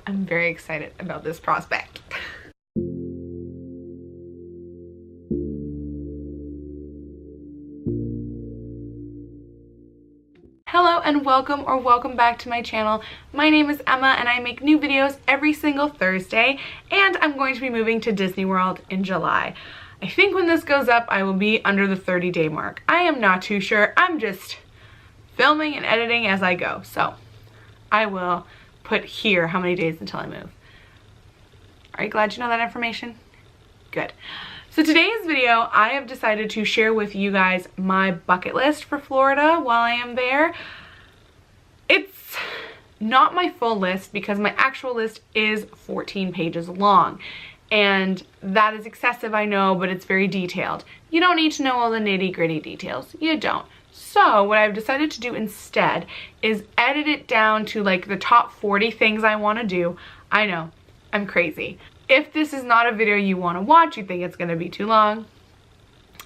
I'm very excited about this prospect. Hello and welcome back to my channel. My name is Emma and I make new videos every single Thursday, and I'm going to be moving to Disney World in July. I think when this goes up I will be under the 30-day mark. I am not too sure. I'm just filming and editing as I go. So I will put here how many days until I move. Are you glad you know that information? Good. So today's video, I have decided to share with you guys my bucket list for Florida while I am there. It's not my full list because my actual list is 14 pages long. And that is excessive, I know, but it's very detailed. You don't need to know all the nitty-gritty details. You don't. So what I've decided to do instead is edit it down to like the top 40 things I want to do. I know, I'm crazy. If this is not a video you want to watch, you think it's going to be too long,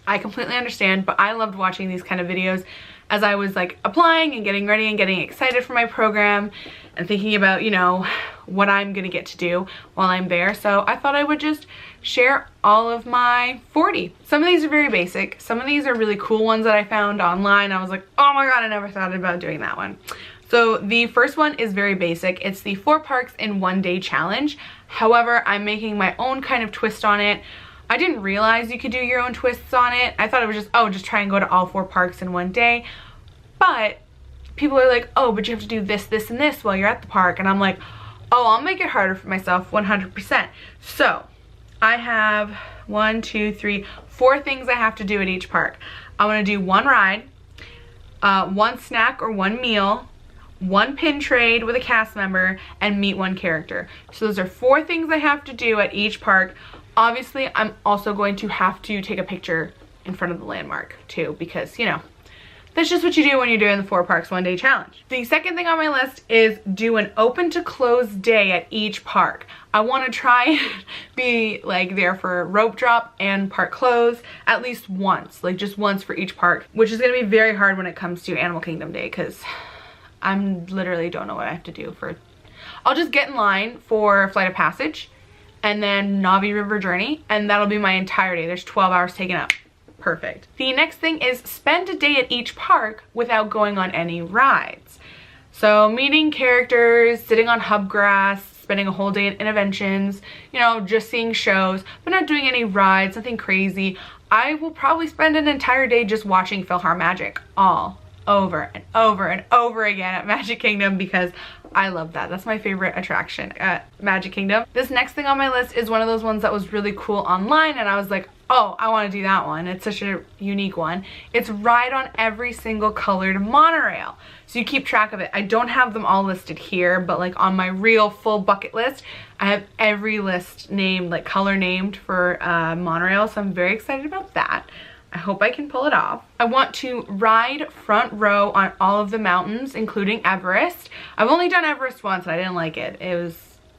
I completely understand, but I loved watching these kind of videos as I was like applying and getting ready and getting excited for my program and thinking about, you know, what I'm going to get to do while I'm there. So I thought I would just share all of my 40. Some of these are very basic. Some of these are really cool ones that I found online. I was like, oh my god, I never thought about doing that one. So the first one is very basic. It's the 4 parks in 1 day challenge. However, I'm making my own kind of twist on it. I didn't realize you could do your own twists on it. I thought it was just, oh, just try and go to all 4 parks in 1 day. But people are like, oh, but you have to do this, this, and this while you're at the park. And I'm like, oh, I'll make it harder for myself 100%. So I have 1, 2, 3, 4 things I have to do at each park. I want to do 1 ride, 1 snack or 1 meal, 1 pin trade with a cast member, and meet 1 character. So those are 4 things I have to do at each park. Obviously, I'm also going to have to take a picture in front of the landmark too, because, you know, that's just what you do when you're doing the 4 parks 1 day challenge. The second thing on my list is do an open to close day at each park. I want to try and be like there for rope drop and park close at least once, like just once for each park, which is going to be very hard when it comes to Animal Kingdom Day because I'm literally don't know what I have to do for. I'll just get in line for Flight of Passage and then Navi River Journey, and that'll be my entire day. There's 12 hours taken up. Perfect. The next thing is spend a day at each park without going on any rides. So meeting characters, sitting on hub grass, spending a whole day in interventions, you know, just seeing shows, but not doing any rides, nothing crazy. I will probably spend an entire day just watching PhilharMagic all over and over and over again at Magic Kingdom because I love that. That's my favorite attraction at Magic Kingdom. This next thing on my list is one of those ones that was really cool online, and I was like, oh, I want to do that one. It's such a unique one. It's ride on every single colored monorail. So you keep track of it. I don't have them all listed here, but like on my real full bucket list, I have every list named, like color named for monorail. So I'm very excited about that. I hope I can pull it off. I want to ride front row on all of the mountains, including Everest. I've only done Everest once and I didn't like it. It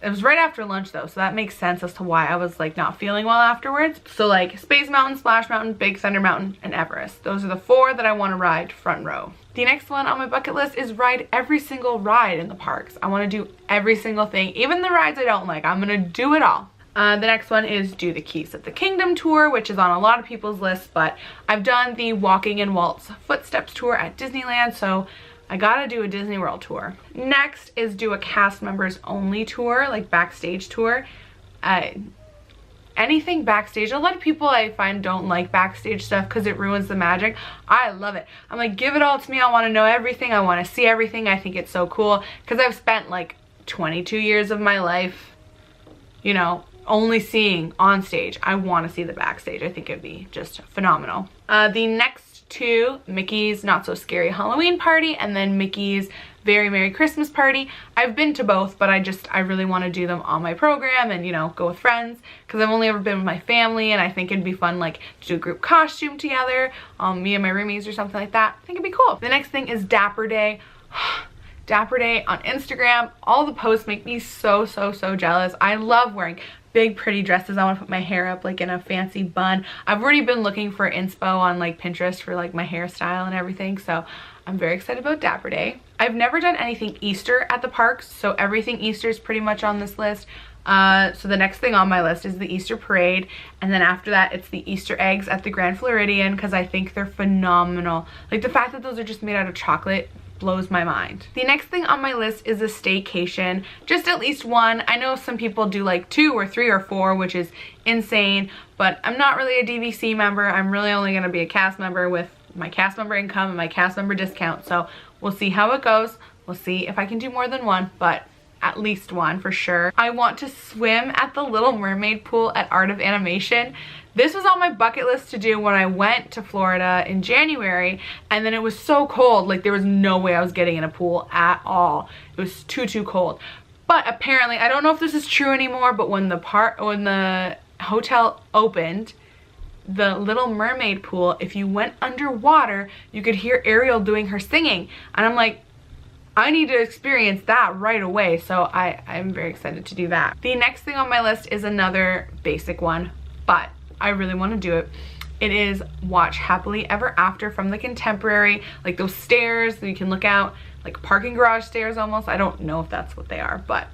was right after lunch though, so that makes sense as to why I was like not feeling well afterwards. So like Space Mountain, Splash Mountain, Big Thunder Mountain, and Everest. Those are the 4 that I want to ride front row. The next one on my bucket list is ride every single ride in the parks. I want to do every single thing, even the rides I don't like. I'm gonna do it all. The next one is do the Keys of the Kingdom tour, which is on a lot of people's lists, but I've done the Walking in Walt's Footsteps tour at Disneyland, so I gotta do a Disney World tour. Next is do a cast members only tour, like backstage tour. Anything backstage. A lot of people I find don't like backstage stuff because it ruins the magic. I love it. I'm like, give it all to me. I want to know everything. I want to see everything. I think it's so cool because I've spent like 22 years of my life, you know, only seeing on stage. I want to see the backstage. I think it'd be just phenomenal. The next 2, Mickey's Not So Scary Halloween Party and then Mickey's Very Merry Christmas Party. I've been to both, but I really want to do them on my program and, you know, go with friends because I've only ever been with my family, and I think it'd be fun like to do a group costume together, me and my roomies or something like that. I think it'd be cool. The next thing is Dapper Day. Dapper Day on Instagram. All the posts make me so jealous. I love wearing big pretty dresses. I want to put my hair up like in a fancy bun. I've already been looking for inspo on like Pinterest for like my hairstyle and everything, so I'm very excited about Dapper Day. I've never done anything Easter at the parks, so everything Easter is pretty much on this list. So the next thing on my list is the Easter parade, and then after that it's the Easter eggs at the Grand Floridian, because I think they're phenomenal. Like, the fact that those are just made out of chocolate blows my mind. The next thing on my list is a staycation, just at least one. I know some people do like 2 or 3 or 4, which is insane, but I'm not really a DVC member. I'm really only going to be a cast member with my cast member income and my cast member discount, so we'll see how it goes. We'll see if I can do more than one, but at least one for sure. I want to swim at the Little Mermaid pool at Art of Animation. This was on my bucket list to do when I went to Florida in January, and then it was so cold, like there was no way I was getting in a pool at all. It was too cold. But apparently, I don't know if this is true anymore, but when the hotel opened, the Little Mermaid pool, if you went underwater, you could hear Ariel doing her singing. And I'm like, I need to experience that right away, so I'm very excited to do that. The next thing on my list is another basic one, but I really want to do it. It is watch Happily Ever After from the Contemporary, like those stairs that you can look out, like parking garage stairs almost. I don't know if that's what they are, but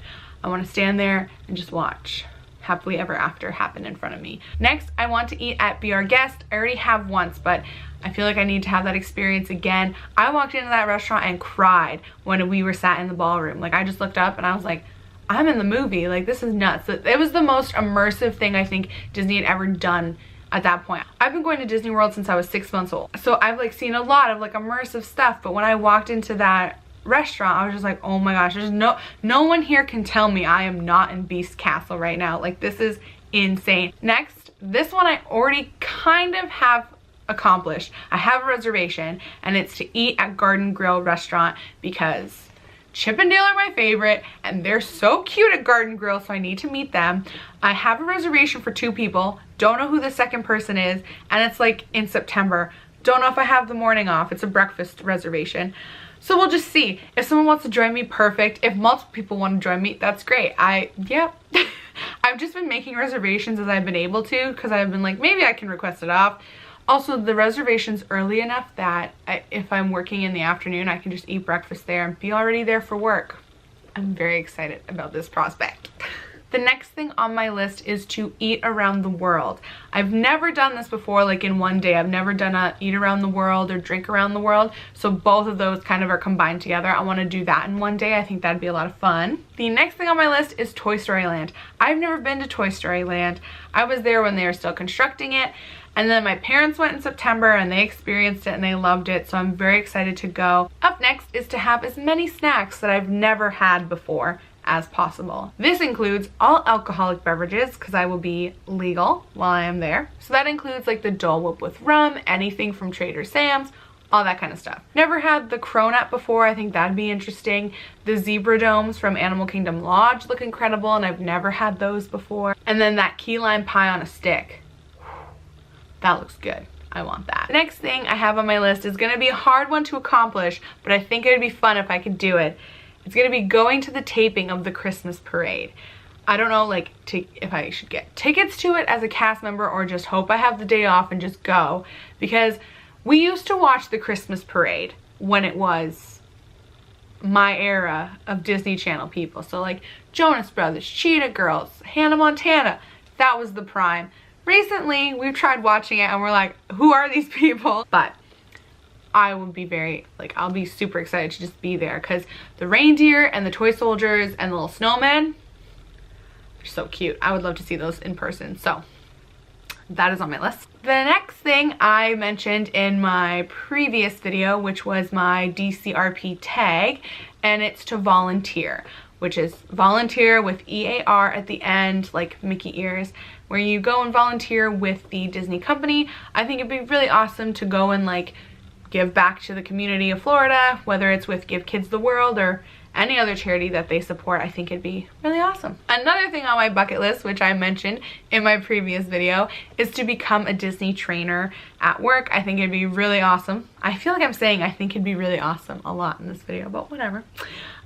I want to stand there and just watch Happily Ever After happen in front of me. Next, I want to eat at Be Our Guest. I already have once, but I feel like I need to have that experience again. I walked into that restaurant and cried when we were sat in the ballroom. Like, I just looked up and I was like, I'm in the movie. Like, this is nuts. It was the most immersive thing I think Disney had ever done at that point. I've been going to Disney World since I was 6 months old, so I've like seen a lot of like immersive stuff, but when I walked into that restaurant, I was just like, oh my gosh, there's no one here can tell me I am not in Beast Castle right now. Like, this is insane. Next, this one I already kind of have accomplished. I have a reservation, and it's to eat at Garden Grill restaurant because Chip and Dale are my favorite, and they're so cute at Garden Grill, so I need to meet them. I have a reservation for 2 people. Don't know who the second person is, and it's like in September. Don't know if I have the morning off. It's a breakfast reservation. So we'll just see. If someone wants to join me, perfect. If multiple people want to join me, that's great. Yeah. I've just been making reservations as I've been able to, because I've been like, maybe I can request it off. Also, the reservation's early enough that if I'm working in the afternoon, I can just eat breakfast there and be already there for work. I'm very excited about this prospect. The next thing on my list is to eat around the world. I've never done this before, like in one day. I've never done a eat around the world or drink around the world. So both of those kind of are combined together. I want to do that in one day. I think that'd be a lot of fun. The next thing on my list is Toy Story Land. I've never been to Toy Story Land. I was there when they were still constructing it. And then my parents went in September and they experienced it and they loved it. So I'm very excited to go. Up next is to have as many snacks that I've never had before as possible. This includes all alcoholic beverages because I will be legal while I am there. So that includes like the Dole Whip with rum, anything from Trader Sam's, all that kind of stuff. Never had the Cronut before. I think that'd be interesting. The Zebra Domes from Animal Kingdom Lodge look incredible and I've never had those before. And then that key lime pie on a stick. That looks good. I want that. Next thing I have on my list is going to be a hard one to accomplish, but I think it would be fun if I could do it. It's going to be going to the taping of the Christmas parade. I don't know like if I should get tickets to it as a cast member or just hope I have the day off and just go, because we used to watch the Christmas parade when it was my era of Disney Channel people. So like Jonas Brothers, Cheetah Girls, Hannah Montana, that was the prime. Recently, we've tried watching it and we're like, who are these people? But I would be I'll be super excited to just be there because the reindeer and the toy soldiers and the little snowmen are so cute. I would love to see those in person. So that is on my list. The next thing I mentioned in my previous video, which was my DCRP tag, and it's to volunteer, which is volunteer with EAR at the end, like Mickey ears, where you go and volunteer with the Disney company. I think it'd be really awesome to go and like give back to the community of Florida, whether it's with Give Kids the World or any other charity that they support. I think it'd be really awesome. Another thing on my bucket list, which I mentioned in my previous video, is to become a Disney trainer at work. I think it'd be really awesome. I feel like I'm saying I think it'd be really awesome a lot in this video, but whatever.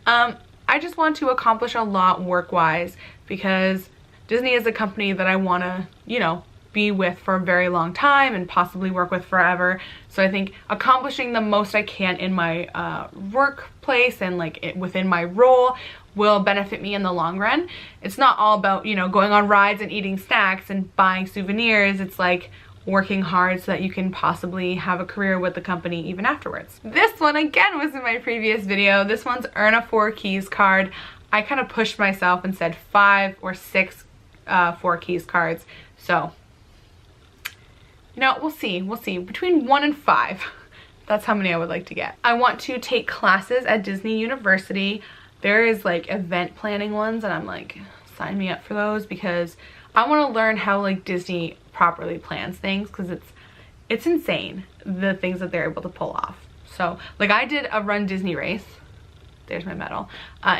I just want to accomplish a lot work-wise because Disney is a company that I want to, you know, be with for a very long time and possibly work with forever. So I think accomplishing the most I can in my workplace and like within my role will benefit me in the long run. It's not all about, you know, going on rides and eating snacks and buying souvenirs. It's like working hard so that you can possibly have a career with the company even afterwards. This one again was in my previous video. This one's earn a 4 keys card. I kind of pushed myself and said 5 or 6 4 keys cards. So, you know, we'll see. We'll see. Between 1 and 5. That's how many I would like to get. I want to take classes at Disney University. There is like event planning ones, and I'm like, sign me up for those, because I want to learn how like Disney properly plans things, because it's insane the things that they're able to pull off. So like I did a Run Disney race. There's my medal.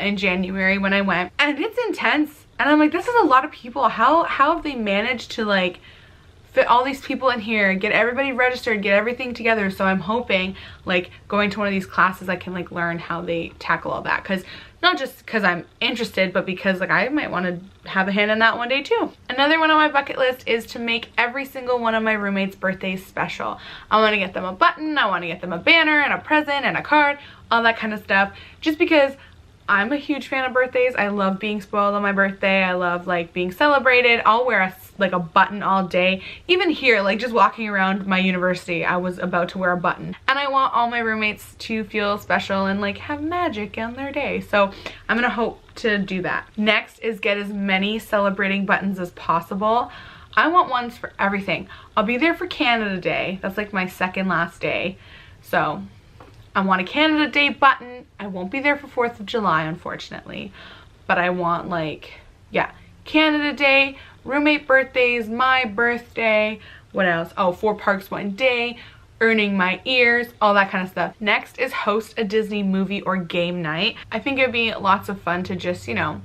In January when I went, and it's intense. And I'm like, this is a lot of people. How have they managed to like fit all these people in here, get everybody registered, get everything together? So I'm hoping like going to one of these classes I can like learn how they tackle all that, because not just because I'm interested, but because like I might want to have a hand in that one day too. Another one on my bucket list is to make every single one of my roommates' birthdays special. I want to get them a button, I want to get them a banner and a present and a card, all that kind of stuff, just because I'm a huge fan of birthdays. I love being spoiled on my birthday. I love like being celebrated. I'll wear like a button all day. Even here, like just walking around my university, I was about to wear a button. And I want all my roommates to feel special and like have magic on their day. So I'm gonna hope to do that. Next is get as many celebrating buttons as possible. I want ones for everything. I'll be there for Canada Day. That's like my second last day. So I want a Canada Day button. I won't be there for 4th of July, unfortunately. But I want like, yeah, Canada Day, roommate birthdays, my birthday, what else? Oh, 4 parks one day, earning my ears, all that kind of stuff. Next is host a Disney movie or game night. I think it'd be lots of fun to just, you know,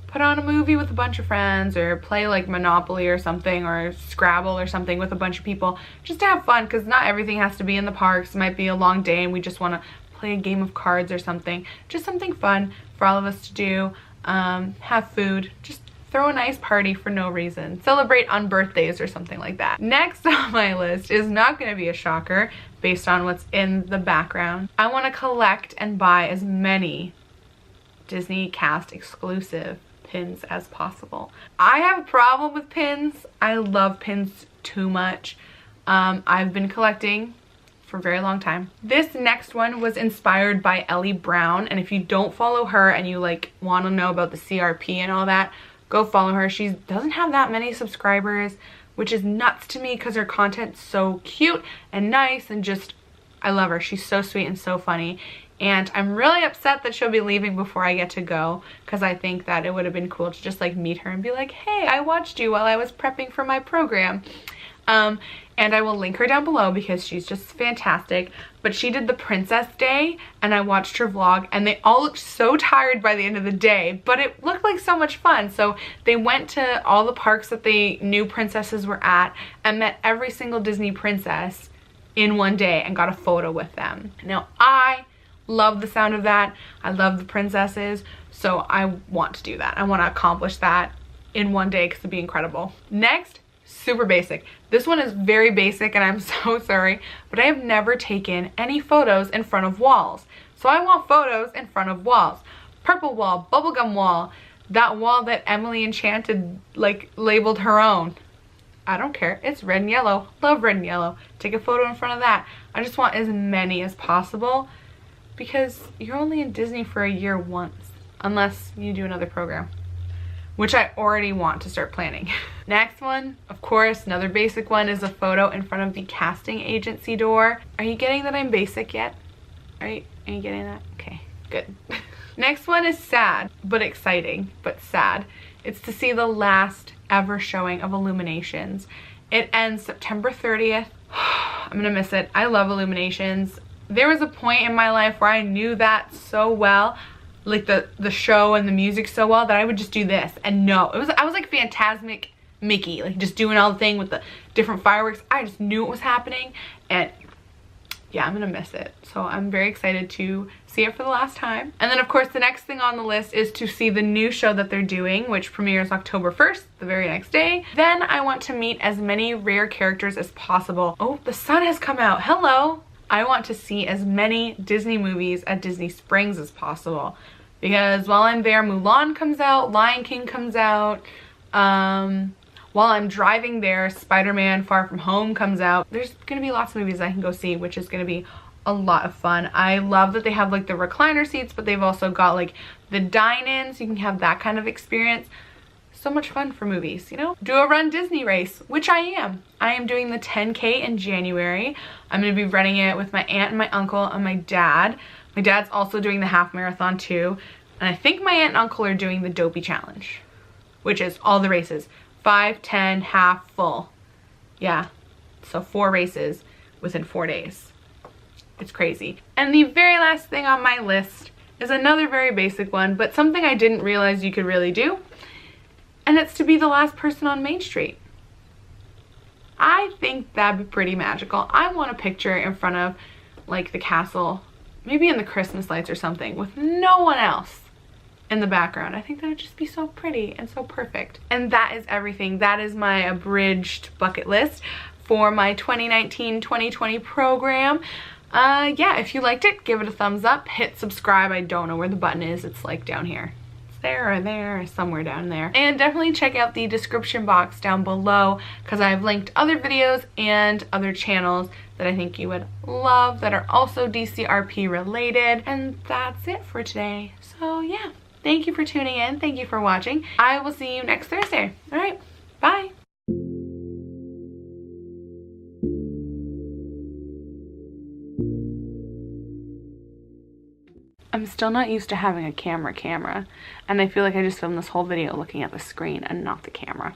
put on a movie with a bunch of friends, or play like Monopoly or something, or Scrabble or something with a bunch of people, just to have fun, because not everything has to be in the parks. It might be a long day and we just want to play a game of cards or something. Just something fun for all of us to do. Have food, just throw a nice party for no reason. Celebrate on birthdays or something like that. Next on my list is not going to be a shocker based on what's in the background. I want to collect and buy as many Disney cast exclusive pins as possible. I have a problem with pins. I love pins too much. I've been collecting for a very long time. This next one was inspired by Ellie Brown, and if you don't follow her and you like want to know about the CRP and all that, go follow her. She doesn't have that many subscribers, which is nuts to me because her content's so cute and nice, and just I love her. She's so sweet and so funny. And I'm really upset that she'll be leaving before I get to go, because I think that it would have been cool to just like meet her and be like, hey, I watched you while I was prepping for my program. And I will link her down below because she's just fantastic. But she did the Princess Day, and I watched her vlog, and they all looked so tired by the end of the day, but it looked like so much fun. So they went to all the parks that they knew princesses were at and met every single Disney princess in one day and got a photo with them. Now I love the sound of that. I love the princesses, so I want to do that. I want to accomplish that in one day because it'd be incredible. Next, super basic. This one is very basic, and I'm so sorry, but I have never taken any photos in front of walls. So I want photos in front of walls. Purple wall, bubblegum wall, that wall that Emily Enchanted like labeled her own. I don't care. It's red and yellow. Love red and yellow. Take a photo in front of that. I just want as many as possible, because you're only in Disney for a year once, unless you do another program, which I already want to start planning. Next one, of course, another basic one, is a photo in front of the casting agency door. Are you getting that I'm basic yet? Are you getting that? Okay, good. Next one is sad, but exciting, but sad. It's to see the last ever showing of Illuminations. It ends September 30th. I'm gonna miss it. I love Illuminations. There was a point in my life where I knew that so well, like the show and the music so well, that I would just do this. And no, I was like Phantasmic Mickey, like just doing all the thing with the different fireworks. I just knew it was happening, and yeah, I'm gonna miss it. So I'm very excited to see it for the last time. And then of course the next thing on the list is to see the new show that they're doing, which premieres October 1st, the very next day. Then I want to meet as many rare characters as possible. Oh, the sun has come out. Hello. I want to see as many Disney movies at Disney Springs as possible. Because while I'm there, Mulan comes out, Lion King comes out, while I'm driving there, Spider-Man Far From Home comes out. There's gonna be lots of movies I can go see, which is gonna be a lot of fun. I love that they have like the recliner seats, but they've also got like the dine-in, so you can have that kind of experience. So much fun for movies, you know? Do a Run Disney race, which I am. I am doing the 10K in January. I'm gonna be running it with my aunt and my uncle and my dad. My dad's also doing the half marathon too. And I think my aunt and uncle are doing the Dopey Challenge, which is all the races. 5, 10, half, full. Yeah, so 4 races within 4 days. It's crazy. And the very last thing on my list is another very basic one, but something I didn't realize you could really do. And it's to be the last person on Main Street. I think that'd be pretty magical. I want a picture in front of like the castle, maybe in the Christmas lights or something, with no one else in the background. I think that would just be so pretty and so perfect. And that is everything. That is my abridged bucket list for my 2019-2020 program. Yeah, if you liked it, give it a thumbs up, hit subscribe. I don't know where the button is. It's like down here. It's there or there or somewhere down there. And definitely check out the description box down below because I've linked other videos and other channels that I think you would love that are also DCRP related. And that's it for today. So yeah. Thank you for tuning in. Thank you for watching. I will see you next Thursday. All right, bye. I'm still not used to having a camera, and I feel like I just filmed this whole video looking at the screen and not the camera.